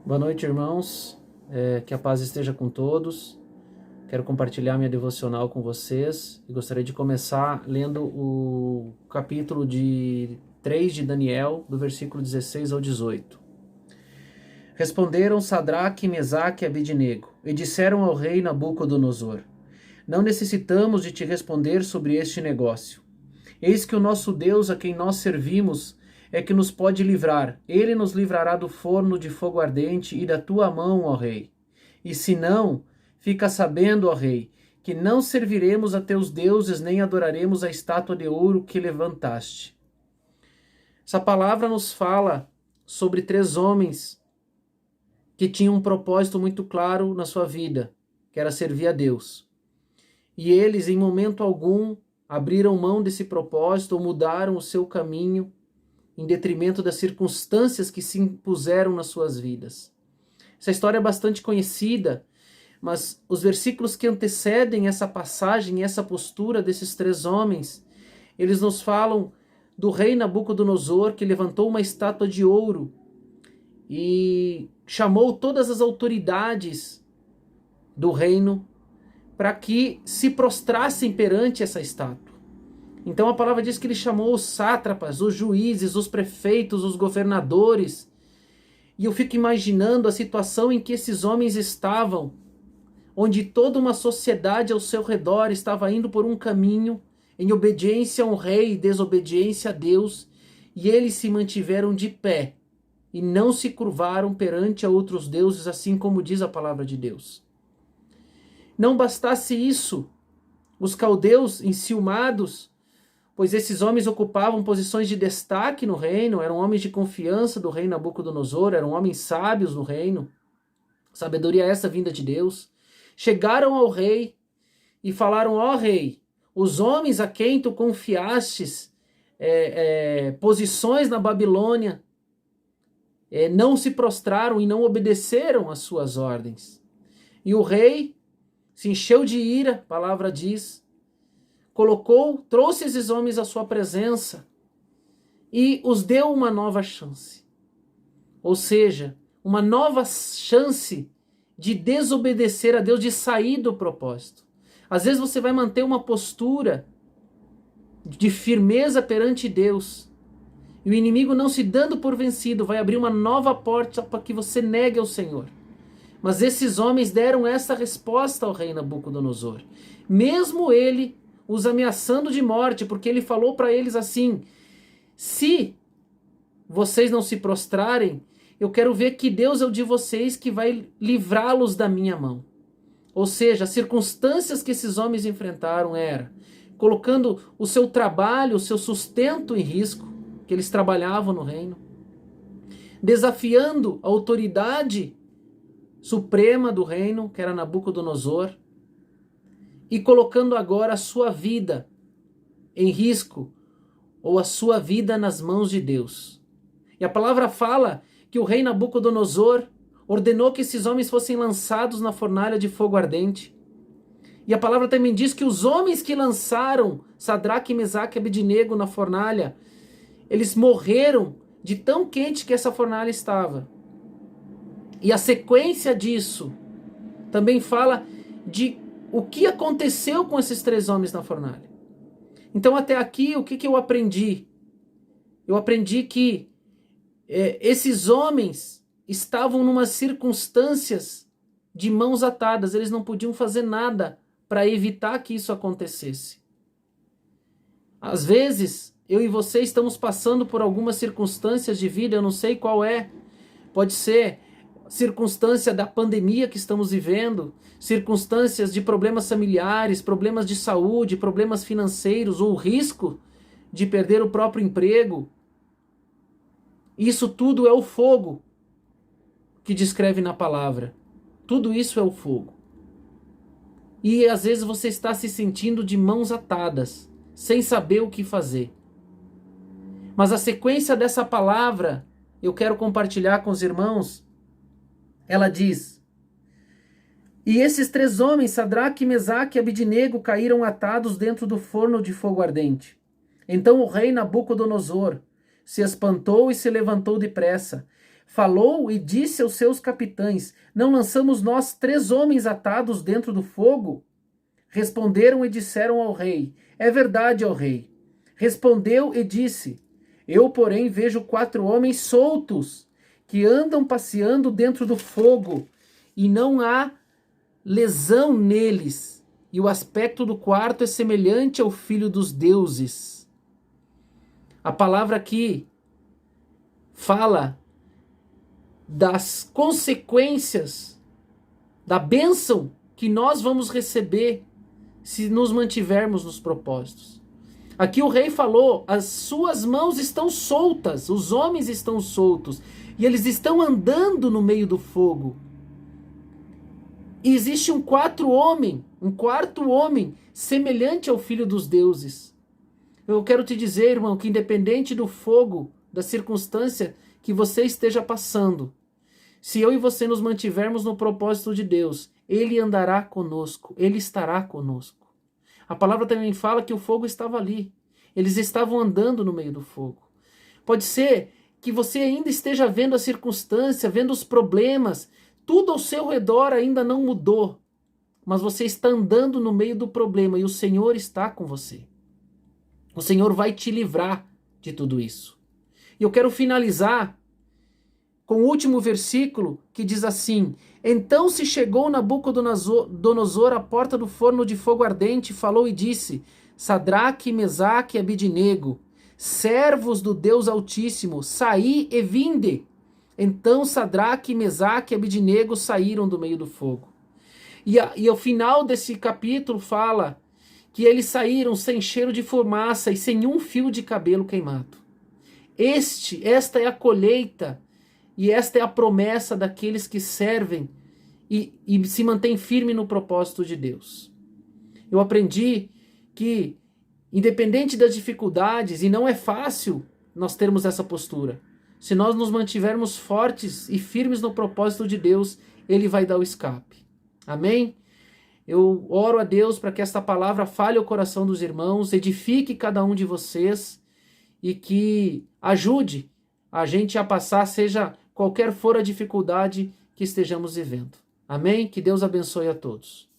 Boa noite, irmãos. Que a paz esteja com todos. Quero compartilhar minha devocional com vocês e gostaria de começar lendo o capítulo 3 de Daniel, do versículo 16 ao 18. Responderam Sadraque, Mesaque e Abednego e disseram ao rei Nabucodonosor: Não necessitamos de te responder sobre este negócio. Eis que o nosso Deus, a quem nós servimos, é que nos pode livrar. Ele nos livrará do forno de fogo ardente e da tua mão, ó rei. E se não, fica sabendo, ó rei, que não serviremos a teus deuses, nem adoraremos a estátua de ouro que levantaste. Essa palavra nos fala sobre 3 homens que tinham um propósito muito claro na sua vida, que era servir a Deus. E eles, em momento algum, abriram mão desse propósito ou mudaram o seu caminho em detrimento das circunstâncias que se impuseram nas suas vidas. Essa história é bastante conhecida, mas os versículos que antecedem essa passagem e essa postura desses 3 homens, eles nos falam do rei Nabucodonosor, que levantou uma estátua de ouro e chamou todas as autoridades do reino para que se prostrassem perante essa estátua. Então a palavra diz que ele chamou os sátrapas, os juízes, os prefeitos, os governadores. E eu fico imaginando a situação em que esses homens estavam, onde toda uma sociedade ao seu redor estava indo por um caminho em obediência a um rei e desobediência a Deus, e eles se mantiveram de pé e não se curvaram perante a outros deuses, assim como diz a palavra de Deus. Não bastasse isso, os caldeus enciumados, pois esses homens ocupavam posições de destaque no reino, eram homens de confiança do rei Nabucodonosor, eram homens sábios no reino, sabedoria essa vinda de Deus. Chegaram ao rei e falaram: ó rei, os homens a quem tu confiastes posições na Babilônia não se prostraram e não obedeceram às suas ordens. E o rei se encheu de ira, a palavra diz, trouxe esses homens à sua presença e os deu uma nova chance. Ou seja, uma nova chance de desobedecer a Deus, de sair do propósito. Às vezes você vai manter uma postura de firmeza perante Deus e o inimigo, não se dando por vencido, vai abrir uma nova porta para que você negue ao Senhor. Mas esses homens deram essa resposta ao rei Nabucodonosor. Mesmo ele os ameaçando de morte, porque ele falou para eles assim: se vocês não se prostrarem, eu quero ver que Deus é o de vocês que vai livrá-los da minha mão. Ou seja, as circunstâncias que esses homens enfrentaram era colocando o seu trabalho, o seu sustento em risco, que eles trabalhavam no reino, desafiando a autoridade suprema do reino, que era Nabucodonosor, e colocando agora a sua vida em risco, ou a sua vida nas mãos de Deus. E a palavra fala que o rei Nabucodonosor ordenou que esses homens fossem lançados na fornalha de fogo ardente. E a palavra também diz que os homens que lançaram Sadraque, Mesaque e Abednego na fornalha, eles morreram de tão quente que essa fornalha estava. E a sequência disso também fala de o que aconteceu com esses 3 homens na fornalha. Então até aqui, o que eu aprendi? Eu aprendi que esses homens estavam numas circunstâncias de mãos atadas, eles não podiam fazer nada para evitar que isso acontecesse. Às vezes, eu e você estamos passando por algumas circunstâncias de vida, eu não sei qual é, pode ser circunstância da pandemia que estamos vivendo, circunstâncias de problemas familiares, problemas de saúde, problemas financeiros, ou o risco de perder o próprio emprego. Isso tudo é o fogo que descreve na palavra. Tudo isso é o fogo. E às vezes você está se sentindo de mãos atadas, sem saber o que fazer. Mas a sequência dessa palavra, eu quero compartilhar com os irmãos. Ela diz: e esses 3 homens, Sadraque, Mesaque e Abednego, caíram atados dentro do forno de fogo ardente. Então o rei Nabucodonosor se espantou e se levantou depressa, Falou e disse aos seus capitães: não lançamos nós 3 homens atados dentro do fogo? Responderam e disseram ao rei: é verdade, ó rei. Respondeu e disse: eu, porém, vejo 4 homens soltos, que andam passeando dentro do fogo, e não há lesão neles, e o aspecto do quarto é semelhante ao filho dos deuses. A palavra aqui fala das consequências da bênção que nós vamos receber se nos mantivermos nos propósitos. Aqui o rei falou: as suas mãos estão soltas, os homens estão soltos, e eles estão andando no meio do fogo. E existe um quarto homem semelhante ao filho dos deuses. Eu quero te dizer, irmão, que independente do fogo, da circunstância que você esteja passando, se eu e você nos mantivermos no propósito de Deus, Ele andará conosco, Ele estará conosco. A palavra também fala que o fogo estava ali. Eles estavam andando no meio do fogo. Pode ser que você ainda esteja vendo a circunstância, vendo os problemas, tudo ao seu redor ainda não mudou, mas você está andando no meio do problema e o Senhor está com você. O Senhor vai te livrar de tudo isso. E eu quero finalizar com o último versículo que diz assim: então se chegou Nabucodonosor à porta do forno de fogo ardente, falou e disse: Sadraque, Mesaque e Abidnego, servos do Deus Altíssimo, saí e vinde. Então Sadraque, Mesaque e Abidnego saíram do meio do fogo. E ao final desse capítulo fala que eles saíram sem cheiro de fumaça e sem um fio de cabelo queimado. Esta é a colheita e esta é a promessa daqueles que servem e se mantêm firmes no propósito de Deus. Eu aprendi que, independente das dificuldades, e não é fácil nós termos essa postura, se nós nos mantivermos fortes e firmes no propósito de Deus, Ele vai dar o escape. Amém? Eu oro a Deus para que esta palavra fale o coração dos irmãos, edifique cada um de vocês e que ajude a gente a passar, seja qualquer for a dificuldade que estejamos vivendo. Amém? Que Deus abençoe a todos.